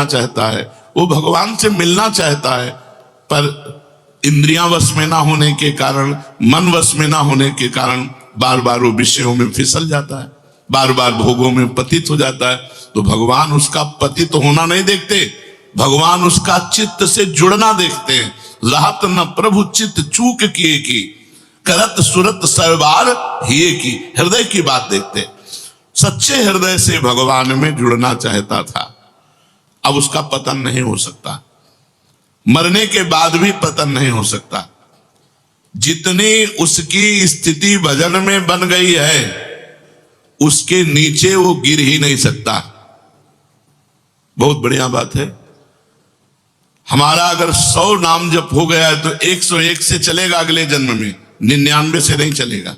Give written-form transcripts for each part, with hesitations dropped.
होना चाहता है, वो भगवान से मिलना चाहता है, पर इंद्रियां वश में ना होने के कारण, मन वश में ना होने के कारण बार बार वो विषयों में फिसल जाता है, बार बार भोगों में पतित हो जाता है। तो भगवान उसका पतित होना नहीं देखते, भगवान उसका चित्त से जुड़ना देखते हैं। रहत न प्रभु चित्त चूक किए की, करत सुरत सरबार हिए की। हृदय की बात देखते, सच्चे हृदय से भगवान में जुड़ना चाहता था। अब उसका पतन नहीं हो सकता, मरने के बाद भी पतन नहीं हो सकता। जितनी उसकी स्थिति भजन में बन गई है, उसके नीचे वो गिर ही नहीं सकता। बहुत बढ़िया बात है। हमारा अगर 100 नाम जप हो गया है तो 101 से चलेगा, अगले जन्म में 99 से नहीं चलेगा।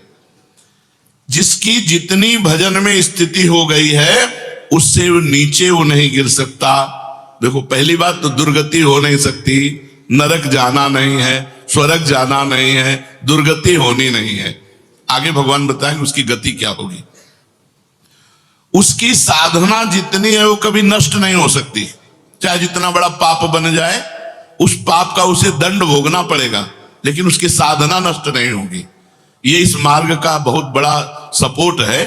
जिसकी जितनी भजन में स्थिति हो गई है, उससे वो नीचे वो नहीं गिर सकता। देखो, पहली बात तो दुर्गति हो नहीं सकती, नरक जाना नहीं है, स्वर्ग जाना नहीं है, दुर्गति होनी नहीं है। आगे भगवान बताएंगे उसकी गति क्या होगी। उसकी साधना जितनी है वो कभी नष्ट नहीं हो सकती। चाहे जितना बड़ा पाप बन जाए, उस पाप का उसे दंड भोगना पड़ेगा, लेकिन उसकी साधना नष्ट नहीं होगी। ये इस मार्ग का बहुत बड़ा सपोर्ट है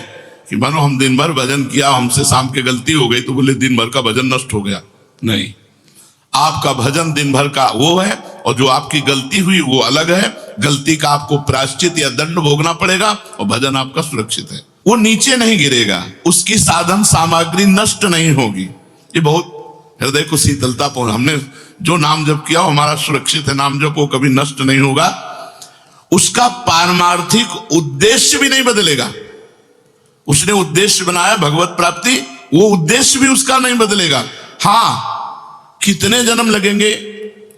कि मानो हम दिन भर भजन किया, हमसे शाम के गलती हो गई तो बोले दिन भर का भजन नष्ट हो गया। नहीं, आपका भजन दिन भर का वो है, और जो आपकी गलती हुई वो अलग है। गलती का आपको प्रायश्चित या दंड भोगना पड़ेगा, और भजन आपका सुरक्षित है, वो नीचे नहीं गिरेगा, उसकी साधन सामग्री नष्ट नहीं होगी। ये बहुत हृदय को शीतलता पहुंच। हमने जो नाम जप किया हमारा सुरक्षित है, नाम जप वो कभी नष्ट नहीं होगा। उसका पारमार्थिक उद्देश्य भी नहीं बदलेगा। उसने उद्देश्य बनाया भगवत प्राप्ति, वो उद्देश्य भी उसका नहीं बदलेगा। हाँ, कितने जन्म लगेंगे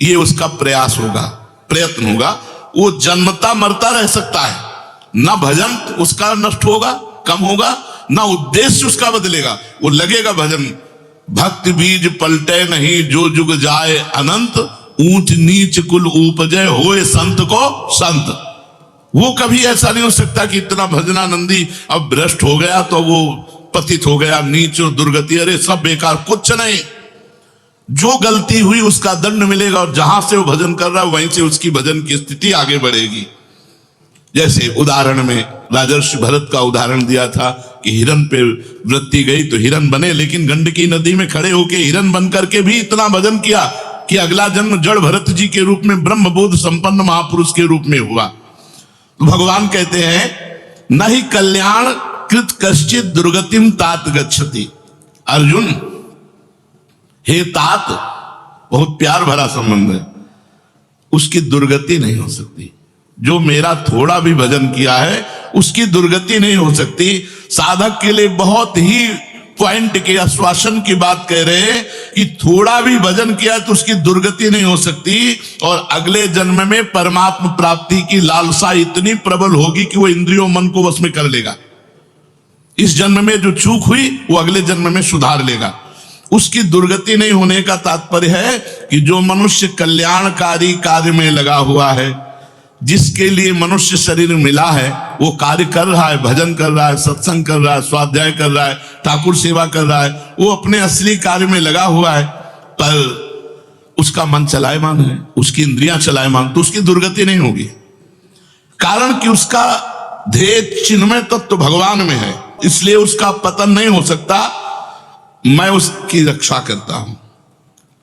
ये उसका प्रयास होगा, प्रयत्न होगा। वो जन्मता मरता रह सकता है, ना भजन उसका नष्ट होगा, कम होगा, ना उद्देश्य उसका बदलेगा। वो लगेगा भजन। भक्ति बीज पलटे नहीं, जो जुग जाए अनंत, ऊंच नीच कुल उपजय होए संत को संत। वो कभी ऐसा नहीं हो सकता कि इतना भजनानंदी अब भ्रष्ट हो गया तो वो पतित हो गया, नीच और दुर्गति, अरे सब बेकार, कुछ नहीं। जो गलती हुई उसका दंड मिलेगा, और जहां से वो भजन कर रहा है वहीं से उसकी भजन की स्थिति आगे बढ़ेगी। जैसे उदाहरण में राजर्षि भरत का उदाहरण दिया था कि हिरन पे वृत्ति गई तो हिरन बने, लेकिन गंडकी नदी में खड़े होके हिरन बन करके भी इतना भजन किया कि अगला जन्म जड़ भरत जी के रूप में ब्रह्मबोध संपन्न महापुरुष के रूप में हुआ। तो भगवान कहते हैं, न ही कल्याण कृत कश्चित दुर्गतिम तात गच्छति। अर्जुन, हे तात, बहुत प्यार भरा संबंध है, उसकी दुर्गति नहीं हो सकती। जो मेरा थोड़ा भी भजन किया है उसकी दुर्गति नहीं हो सकती। साधक के लिए बहुत ही पॉइंट के आश्वासन की बात कह रहे हैं कि थोड़ा भी भजन किया तो उसकी दुर्गति नहीं हो सकती, और अगले जन्म में परमात्मा प्राप्ति की लालसा इतनी प्रबल होगी कि वो इंद्रियों मन को वश में कर लेगा। इस जन्म में जो चूक हुई वो अगले जन्म में सुधार लेगा। उसकी दुर्गति नहीं होने का तात्पर्य है कि जो मनुष्य कल्याणकारी कार्य में लगा हुआ है, जिसके लिए मनुष्य शरीर मिला है, वो कार्य कर रहा है, भजन कर रहा है, सत्संग कर रहा है, स्वाध्याय कर रहा है, ठाकुर सेवा कर रहा है, वो अपने असली कार्य में लगा हुआ है, पर उसका मन चलायमान है, उसकी इंद्रियां चलायमान, तो उसकी दुर्गति नहीं होगी। कारण कि उसका ध्येय चिन्मय तत्व भगवान में है, इसलिए उसका पतन नहीं हो सकता। मैं उसकी रक्षा करता हूं,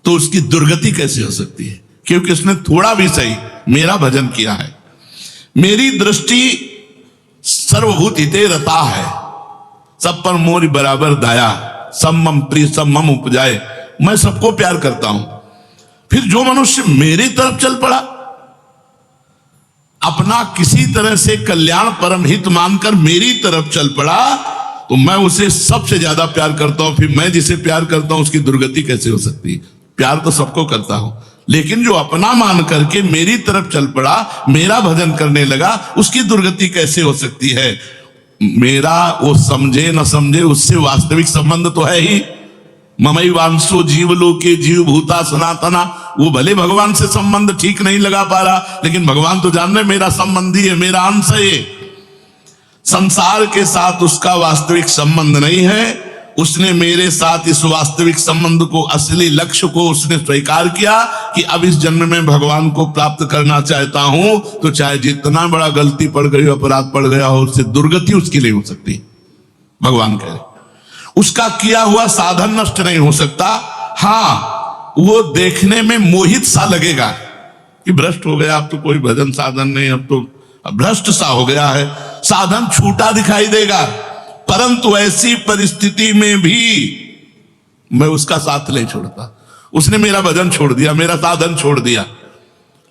तो उसकी दुर्गति कैसे हो सकती है? क्योंकि उसने थोड़ा भी सही मेरा भजन किया है। मेरी दृष्टि सर्वभूत हिते रता है, सब पर मोरी बराबर दया, सब मम प्रिय सब मम उपजाए। मैं सबको प्यार करता हूं। फिर जो मनुष्य मेरी तरफ चल पड़ा, अपना किसी तरह से कल्याण परम हित मानकर मेरी तरफ चल पड़ा, तो मैं उसे सबसे ज्यादा प्यार करता हूं। फिर मैं जिसे प्यार करता हूं उसकी दुर्गति कैसे हो सकती है? प्यार तो सबको करता हूं, लेकिन जो अपना मान करके मेरी तरफ चल पड़ा, मेरा भजन करने लगा, उसकी दुर्गति कैसे हो सकती है? मेरा वो समझे न समझे, उससे वास्तविक संबंध तो है ही। ममई वांसो जीवलोके जीव भूता सनातना। वो भले भगवान से संबंध ठीक नहीं लगा पा रहा, लेकिन भगवान तो जान रहे मेरा संबंधी है, मेरा अंश है। संसार के साथ उसका वास्तविक संबंध नहीं है, उसने मेरे साथ इस वास्तविक संबंध को, असली लक्ष्य को उसने स्वीकार किया कि अब इस जन्म में भगवान को प्राप्त करना चाहता हूं, तो चाहे जितना बड़ा गलती पड़ गई, अपराध पड़ गया हो, उससे दुर्गति उसकी नहीं हो सकती। भगवान कह रहे उसका किया हुआ साधन नष्ट नहीं हो सकता। हाँ, वो देखने में मोहित सा लगेगा कि भ्रष्ट हो गया, अब तो कोई भजन साधन नहीं, अब तो भ्रष्ट सा हो गया है, साधन छूटा दिखाई देगा। परंतु ऐसी परिस्थिति में भी मैं उसका साथ नहीं छोड़ता। उसने मेरा भजन छोड़ दिया, मेरा साधन छोड़ दिया,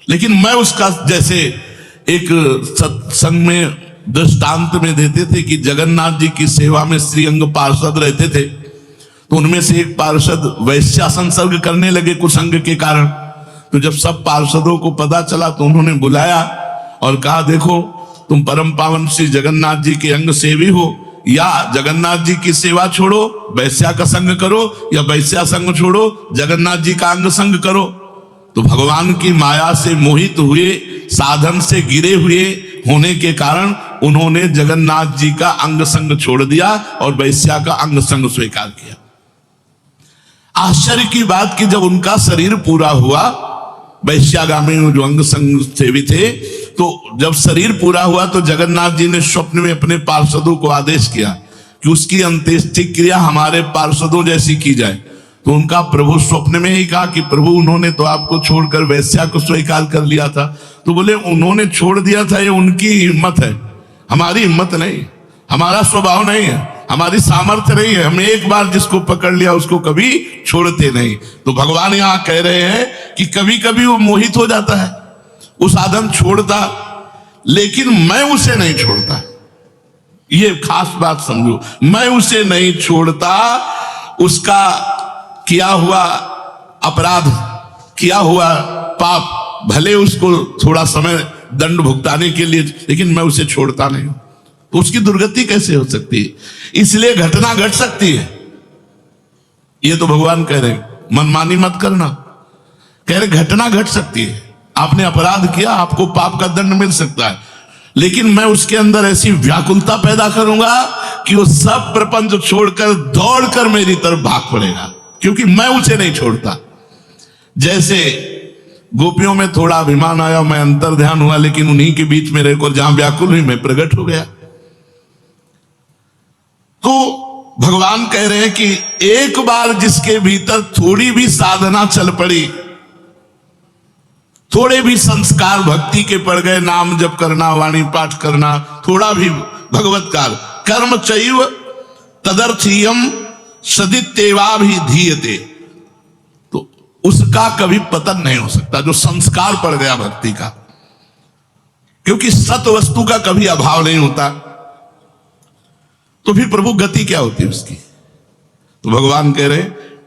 लेकिन मैं उसका, जैसे एक सत्संग में दृष्टांत में देते थे कि जगन्नाथ जी की सेवा में श्रीअंग पार्षद रहते थे, तो उनमें से एक पार्षद वैश्या संसर्ग करने लगे कुसंग के कारण। तो जब सब पार्षदों को पता चला तो उन्होंने बुलाया और कहा, देखो तुम परम पावन श्री जगन्नाथ जी के अंग सेवी हो, या जगन्नाथ जी की सेवा छोड़ो वैश्या का संग करो, या वैश्या संग छोड़ो जगन्नाथ जी का अंग संग करो। तो भगवान की माया से मोहित हुए, साधन से गिरे हुए होने के कारण उन्होंने जगन्नाथ जी का अंग संग छोड़ दिया और वैश्या का अंग संग स्वीकार किया। आश्चर्य की बात कि जब उनका शरीर पूरा हुआ, वैश्यागामी जो अंग संग सेवी थे, तो जब शरीर पूरा हुआ तो जगन्नाथ जी ने स्वप्न में अपने पार्षदों को आदेश किया कि उसकी अंत्येष्टि क्रिया हमारे पार्षदों जैसी की जाए। तो उनका प्रभु स्वप्न में ही कहा कि प्रभु, उन्होंने तो आपको छोड़कर वैश्या को स्वीकार कर लिया था। तो बोले, उन्होंने छोड़ दिया था, ये उनकी हिम्मत है, हमारी हिम्मत नहीं, हमारा स्वभाव नहीं है, हमारी सामर्थ्य नहीं है। हम एक बार जिसको पकड़ लिया उसको कभी छोड़ते नहीं। तो भगवान यहां कह रहे हैं कि कभी कभी वो मोहित हो जाता है, वो साधन छोड़ता, लेकिन मैं उसे नहीं छोड़ता। ये खास बात समझो, मैं उसे नहीं छोड़ता। उसका किया हुआ अपराध, किया हुआ पाप, भले उसको थोड़ा समय दंड भुगताने के लिए, लेकिन मैं उसे छोड़ता नहीं। तो उसकी दुर्गति कैसे हो सकती है? इसलिए घटना घट सकती है। ये तो भगवान कह रहे मनमानी मत करना, कह रहे घटना घट सकती है। आपने अपराध किया, आपको पाप का दंड मिल सकता है, लेकिन मैं उसके अंदर ऐसी व्याकुलता पैदा करूंगा कि वो सब प्रपंच छोड़कर दौड़कर मेरी तरफ भाग पड़ेगा, क्योंकि मैं उसे नहीं छोड़ता। जैसे गोपियों में थोड़ा अभिमान आया, मैं अंतर ध्यान हुआ, लेकिन उन्हीं के बीच में रहकर जहां व्याकुल हुई मैं प्रकट हो गया। तो भगवान कह रहे हैं कि एक बार जिसके भीतर थोड़ी भी साधना चल पड़ी, थोड़े भी संस्कार भक्ति के पड़ गए, नाम जप करना, वाणी पाठ करना, थोड़ा भी भगवत्कार, कर्म चैव तदर्थीयम सदित्येवाभिधीयते, तो उसका कभी पतन नहीं हो सकता, जो संस्कार पड़ गया भक्ति का, क्योंकि सत वस्तु का कभी अभाव नहीं होता। तो फिर प्रभु गति क्या होती है उसकी? तो भगवान कह रहे,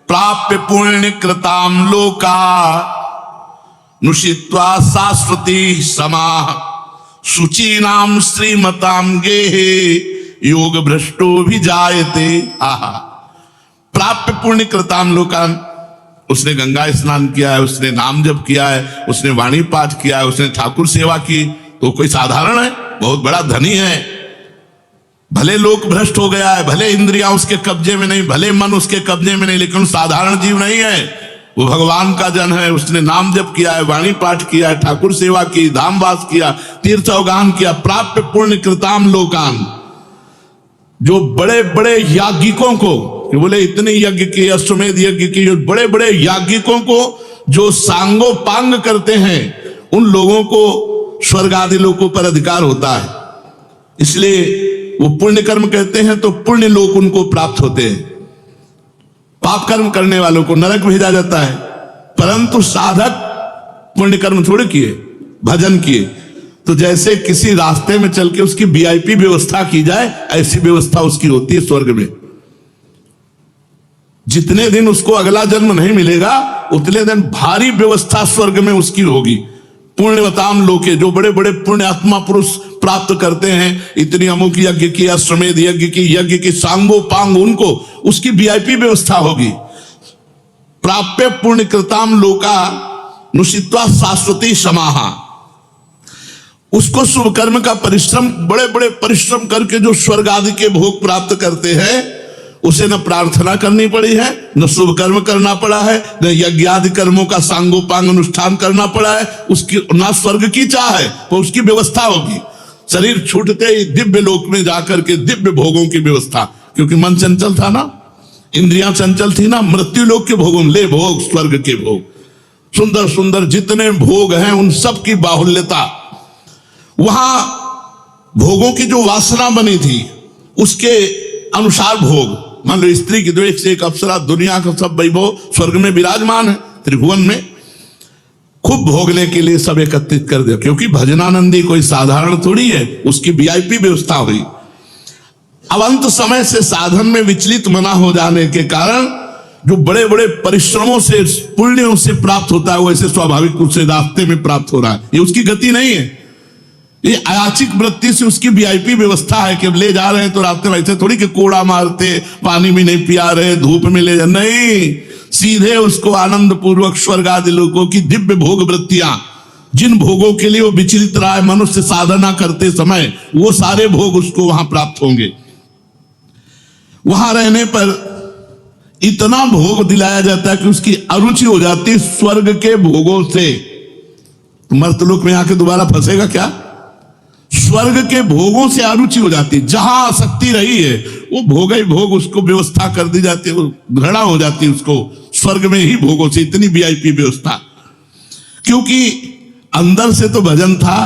प्राप्य पुण्य कृताम लोका नुषित्वा शाश्वती समाह शुचि नाम श्रीमताम गेहे योग भ्रष्टो भी जायते। आहा, प्राप्य पुण्य कृताम लोकान, उसने गंगा स्नान किया है, उसने नाम जप किया है, उसने वाणी पाठ किया है, उसने ठाकुर सेवा की, तो कोई साधारण है? बहुत बड़ा धनी है। भले लोक भ्रष्ट हो गया है, भले इंद्रियां उसके कब्जे में नहीं, भले मन उसके कब्जे में नहीं, लेकिन साधारण जीव नहीं है, वो भगवान का जन है। उसने नाम जप किया है, वाणी पाठ किया है, ठाकुर सेवा की, धामवास किया, तीर्थ अवगान किया। प्राप्य पुण्य कृताम लोकान, जो बड़े बड़े याज्ञिकों को, बोले इतने यज्ञ किए, अश्वमेध यज्ञ किए, बड़े बड़े याज्ञिकों को जो सांगो पांग करते हैं, उन लोगों को स्वर्ग आदि लोकों पर अधिकार होता है। इसलिए वो पुण्य कर्म कहते हैं तो पुण्य लोक उनको प्राप्त होते हैं। पाप कर्म करने वालों को नरक भेजा जाता है। परंतु साधक पुण्य कर्म थोड़े किए, भजन किए, तो जैसे किसी रास्ते में चल के उसकी वीआईपी व्यवस्था की जाए, ऐसी व्यवस्था उसकी होती है स्वर्ग में। जितने दिन उसको अगला जन्म नहीं मिलेगा, उतने दिन भारी व्यवस्था स्वर्ग में उसकी होगी। पुण्यवताम लोके, जो बड़े बड़े पुण्य आत्मा पुरुष प्राप्त करते हैं, इतनी अमुक यज्ञ की, अश्वमेध यज्ञ की सांगो पांग, उनको उसकी वीआईपी व्यवस्था होगी। प्राप्य पुण्य कृताम लोका नुषित्वा शाश्वती समाहा, उसको शुभ कर्म का परिश्रम, बड़े बड़े परिश्रम करके जो स्वर्ग आदि के भोग प्राप्त करते हैं, उसे न प्रार्थना करनी पड़ी है, न शुभ कर्म करना पड़ा है, न यज्ञादि कर्मों का सांगोपांग अनुष्ठान करना पड़ा है, उसकी ना स्वर्ग की चाह है तो उसकी व्यवस्था होगी। शरीर छूटते ही दिव्य लोक में जाकर के दिव्य भोगों की व्यवस्था, क्योंकि मन चंचल था ना, इंद्रियां चंचल थी ना, मृत्यु लोक के भोगों, ले भोग स्वर्ग के भोग, सुंदर सुंदर जितने भोग हैं उन सब की बाहुल्यता। वहां भोगों की जो वासना बनी थी उसके अनुसार भोग, मान लो स्त्री की 2 एक से एक अप्सरा, दुनिया का सब वैभव स्वर्ग में विराजमान है, त्रिभुवन में खूब भोगने के लिए सब एकत्रित कर दिया, क्योंकि भजनानंदी कोई साधारण थोड़ी है, उसकी वीआईपी व्यवस्था हुई। अब अंत समय से साधन में विचलित मना हो जाने के कारण जो बड़े बड़े परिश्रमों से पुण्यों से प्राप्त होता है, वैसे स्वाभाविक रूप से रास्ते में प्राप्त हो रहा है, ये उसकी गति नहीं है। ये अयाचिक वृत्ति से उसकी वीआईपी व्यवस्था है कि अब ले जा रहे हैं तो रास्ते में ऐसे थोड़ी कि कोड़ा मारते, पानी भी नहीं पिया रहे, धूप में ले जा, नहीं, सीधे उसको आनंद पूर्वक स्वर्ग आदि लोगों की दिव्य भोग वृत्तियां, जिन भोगों के लिए वो विचलित रहा है मनुष्य साधना करते समय, वो सारे भोग उसको वहां प्राप्त होंगे। वहां रहने पर इतना भोग दिलाया जाता है कि उसकी अरुचि हो जाती है स्वर्ग के भोगों से। मर्तलोक में आके दोबारा फंसेगा क्या? स्वर्ग के भोगों से अरुचि हो जाती है, जहां आसक्ति रही है वो भोग ही भोग उसको व्यवस्था कर दी जाती है, घृणा हो जाती है उसको स्वर्ग में ही भोगों से, इतनी वीआईपी व्यवस्था। क्योंकि अंदर से तो भजन था,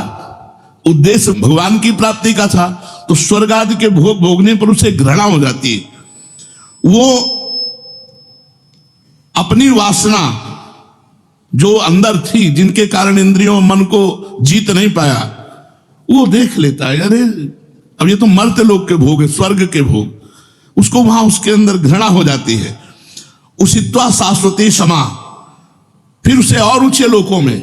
उद्देश्य भगवान की प्राप्ति का था, तो स्वर्ग आदि के भोग भोगने पर उसे घृणा हो जाती है। वो अपनी वासना जो अंदर थी, जिनके कारण इंद्रियों मन को जीत नहीं पाया, वो देख लेता है, अरे अब ये तो मर्त्य लोक के भोग है, स्वर्ग के भोग, उसको वहां उसके अंदर घृणा हो जाती है। उसित्वा शाश्वती क्षमा, फिर उसे और ऊंचे लोकों में,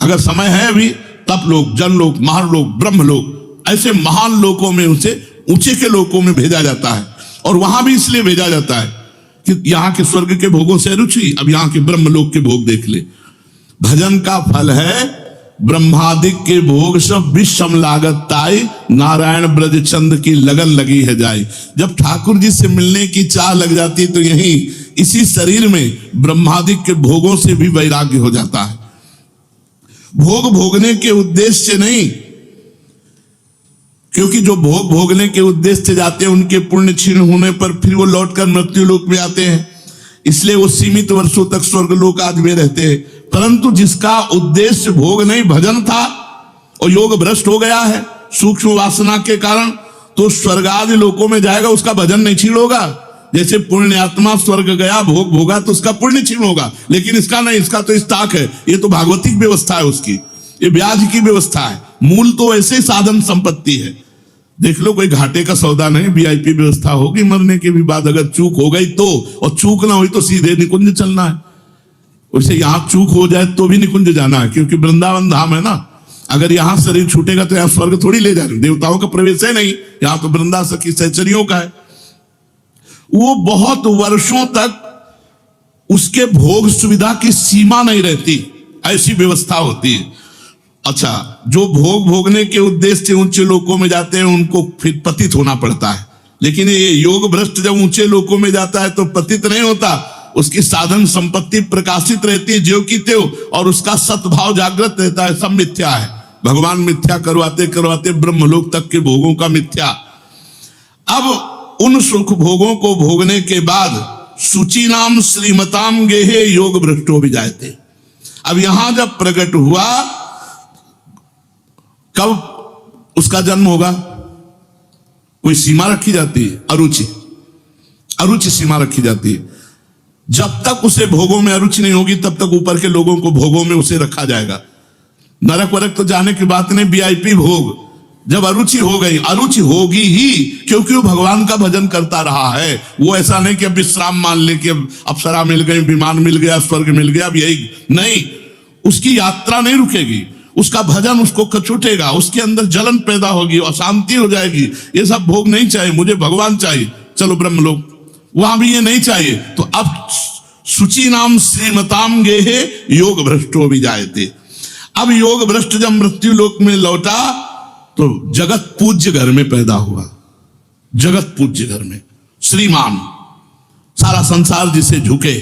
अगर समय है अभी, तप लोक, जन लोक, महालोक, ब्रह्म लोक, ऐसे महान लोकों में उसे ऊंचे के लोकों में भेजा जाता है। और वहां भी इसलिए भेजा जाता है कि यहाँ के स्वर्ग के भोगों से रुचि, अब यहाँ के ब्रह्म लोक के भोग देख ले। भजन का फल है ब्रह्मादिक के भोग सब विषम लागत ताई, नारायण ब्रज चंद की लगन लगी है जाए। जब ठाकुर जी से मिलने की चाह लग जाती तो यही इसी शरीर में ब्रह्मादिक के भोगों से भी वैराग्य हो जाता है। भोग भोगने के उद्देश्य से नहीं, क्योंकि जो भोग भोगने के उद्देश्य से जाते हैं उनके पुण्य क्षीण होने पर फिर वो लौटकर मृत्यु लोक में आते हैं, इसलिए वो सीमित वर्षों तक स्वर्ग लोक आदि में रहते हैं। परंतु जिसका उद्देश्य भोग नहीं भजन था और योग भ्रष्ट हो गया है सूक्ष्म वासना के कारण, तो स्वर्ग आदि लोकों में जाएगा, उसका भजन नहीं क्षीण होगा। जैसे पुण्य आत्मा स्वर्ग गया, भोग भोगा, तो उसका पुण्य क्षीण होगा, लेकिन इसका नहीं, इसका तो स्टाक है, ये तो भागवतिक व्यवस्था है उसकी, ये ब्याज की व्यवस्था है। मूल तो ऐसे ही साधन संपत्ति है। देख लो, कोई घाटे का सौदा नहीं, वीआईपी व्यवस्था होगी मरने के भी बाद, अगर चूक हो गई तो, और चूक ना हुई तो सीधे निकुंज चलना है। वैसे यहां चूक हो जाए तो भी निकुंज जाना है, क्योंकि वृंदावन धाम है ना। अगर यहां शरीर छूटेगा तो यहां स्वर्ग थोड़ी ले जाए, देवताओं का प्रवेश है नहीं, यहां तो वृंदा सखी सहचरियों का है। वो बहुत वर्षों तक उसके भोग सुविधा की सीमा नहीं रहती, ऐसी व्यवस्था होती है। अच्छा, जो भोग भोगने के उद्देश्य से ऊंचे लोकों में जाते हैं उनको फिर पतित होना पड़ता है, लेकिन ये योग भ्रष्ट जब ऊंचे लोकों में जाता है तो पतित नहीं होता, उसकी साधन संपत्ति प्रकाशित रहती है ज्यों की त्यों, और उसका सद्भाव जागृत रहता है। सब मिथ्या है, भगवान मिथ्या करवाते करवाते ब्रह्मलोक तक के भोगों का मिथ्या। अब उन सुख भोगों को भोगने के बाद शुचि नाम श्रीमताम गेहे योग भ्रष्टो भी जाते। अब यहां जब प्रकट हुआ, कब उसका जन्म होगा? कोई सीमा रखी जाती है? अरुचि, अरुचि सीमा रखी जाती है। जब तक उसे भोगों में अरुचि नहीं होगी तब तक ऊपर के लोगों को भोगों में उसे रखा जाएगा। नरक वरक तो जाने की बात नहीं, वीआईपी भोग। जब अरुचि हो गई, अरुचि होगी ही, क्योंकि वो भगवान का भजन करता रहा है। वो ऐसा नहीं कि अब विश्राम मान ले कि अब अप्सरा मिल गई, विमान मिल गया, स्वर्ग मिल गया, अब यही नहीं। उसकी यात्रा नहीं रुकेगी, उसका भजन उसको कछुटेगा, उसके अंदर जलन पैदा होगी, अशांति हो जाएगी। ये सब भोग नहीं चाहिए, मुझे भगवान चाहिए, चलो ब्रह्मलोक। वहां भी ये नहीं चाहिए, तो अब शुचि नाम श्रीमताम गेहे योग भ्रष्टो भी जायते। अब योग भ्रष्ट जब मृत्यु लोक में लौटा तो जगत पूज्य घर में पैदा हुआ, जगत पूज्य घर में। श्रीमान सारा संसार जिसे झुके,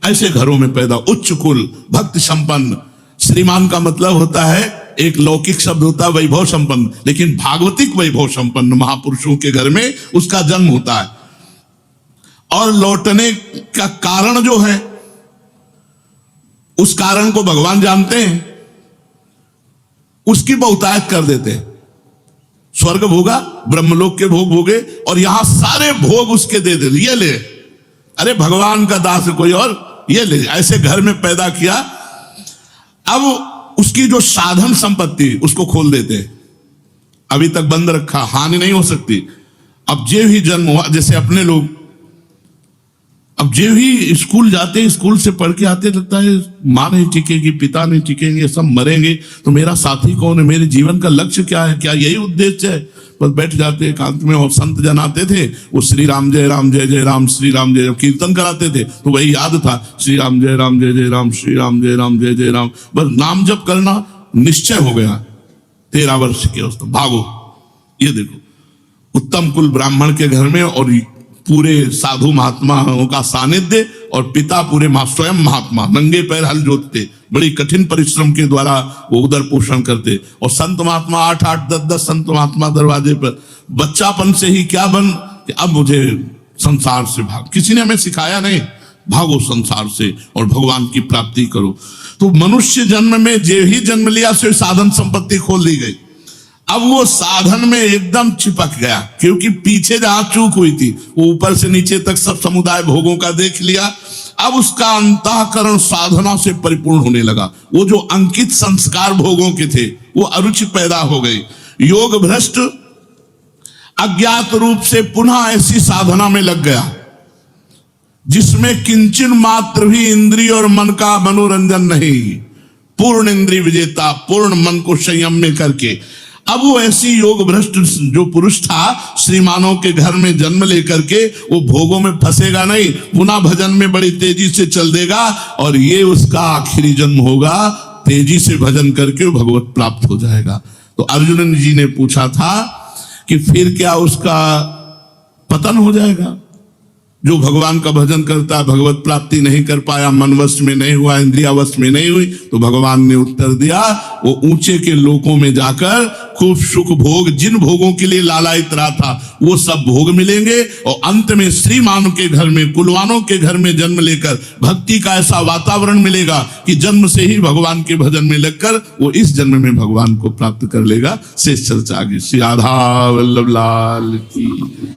ऐसे घरों में पैदा, उच्च कुल, भक्ति संपन्न। श्रीमान का मतलब होता है, एक लौकिक शब्द होता है वैभव संपन्न, लेकिन भागवतिक वैभव संपन्न महापुरुषों के घर में उसका जन्म होता है। और लौटने का कारण जो है, उस कारण को भगवान जानते हैं, उसकी बहुतायत कर देते हैं। स्वर्ग भोगा, ब्रह्मलोक के भोग भोगे, और यहां सारे भोग उसके दे दे, ये ले, अरे भगवान का दास कोई और, ये ले। ऐसे घर में पैदा किया। अब उसकी जो साधन संपत्ति उसको खोल देते, अभी तक बंद रखा, हानि नहीं हो सकती। अब जे भी जन्म हुआ, जैसे अपने लोग, अब जे भी स्कूल जाते, स्कूल से पढ़ के आते, लगता है माँ नहीं टिकेगी, पिता नहीं टिकेंगे, सब मरेंगे, तो मेरा साथी कौन है, मेरे जीवन का लक्ष्य क्या है, क्या यही उद्देश्य है। बस बैठ जाते एकांत में, और संत जन आते थे, वो श्री राम जय राम जय जय राम, श्री राम जय, कीर्तन कराते थे तो वही याद था, श्री राम जय राम जय जय राम, श्री राम जय राम जय जय राम। बस नाम जप करना निश्चय हो गया। 13 वर्ष के उस, भागो। ये देखो, उत्तम कुल ब्राह्मण के घर में, और पूरे साधु महात्माओं का सानिध्य, और पिता पूरे स्वयं महात्मा, नंगे पैर हल जोतते, बड़ी कठिन परिश्रम के द्वारा वो उदर पोषण करते। और संत महात्मा 8-8, 10-10 संत महात्मा दरवाजे पर। बच्चापन से ही क्या बन कि अब मुझे संसार से भाग, किसी ने हमें सिखाया नहीं, भागो संसार से और भगवान की प्राप्ति करो। तो मनुष्य जन्म में जे ही जन्म लिया, से साधन संपत्ति खोल दी गई। अब वो साधन में एकदम चिपक गया, क्योंकि पीछे जहां चूक हुई थी, वो ऊपर से नीचे तक सब समुदाय भोगों का देख लिया। अब उसका अंतःकरण साधना से परिपूर्ण होने लगा। वो जो अंकित संस्कार भोगों के थे, वो अरुचि पैदा हो गई। योग भ्रष्ट अज्ञात रूप से पुनः ऐसी साधना में लग गया जिसमें किंचन मात्र भी इंद्रिय और मन का मनोरंजन नहीं, पूर्ण इंद्रिय विजेता, पूर्ण मन को संयम में करके। अब वो ऐसी योग भ्रष्ट जो पुरुष था, श्रीमानों के घर में जन्म लेकर के वो भोगों में फंसेगा नहीं, पुनः भजन में बड़ी तेजी से चल देगा, और ये उसका आखिरी जन्म होगा। तेजी से भजन करके वो भगवत प्राप्त हो जाएगा। तो अर्जुन जी ने पूछा था कि फिर क्या उसका पतन हो जाएगा? जो भगवान का भजन करता है, भगवत प्राप्ति नहीं कर पाया, मन वश में नहीं हुआ, इंद्रिया वश में नहीं हुई, तो भगवान ने उत्तर दिया, वो ऊंचे के लोकों में जाकर खूब सुख भोग, जिन भोगों के लिए लालायित रहा था, वो सब भोग मिलेंगे। और अंत में श्रीमान के घर में, कुलवानों के घर में जन्म लेकर भक्ति का ऐसा वातावरण मिलेगा कि जन्म से ही भगवान के भजन में लगकर वो इस जन्म में भगवान को प्राप्त कर लेगा। शेष चर्चा आगे। श्री राधा वल्लभ लाल की।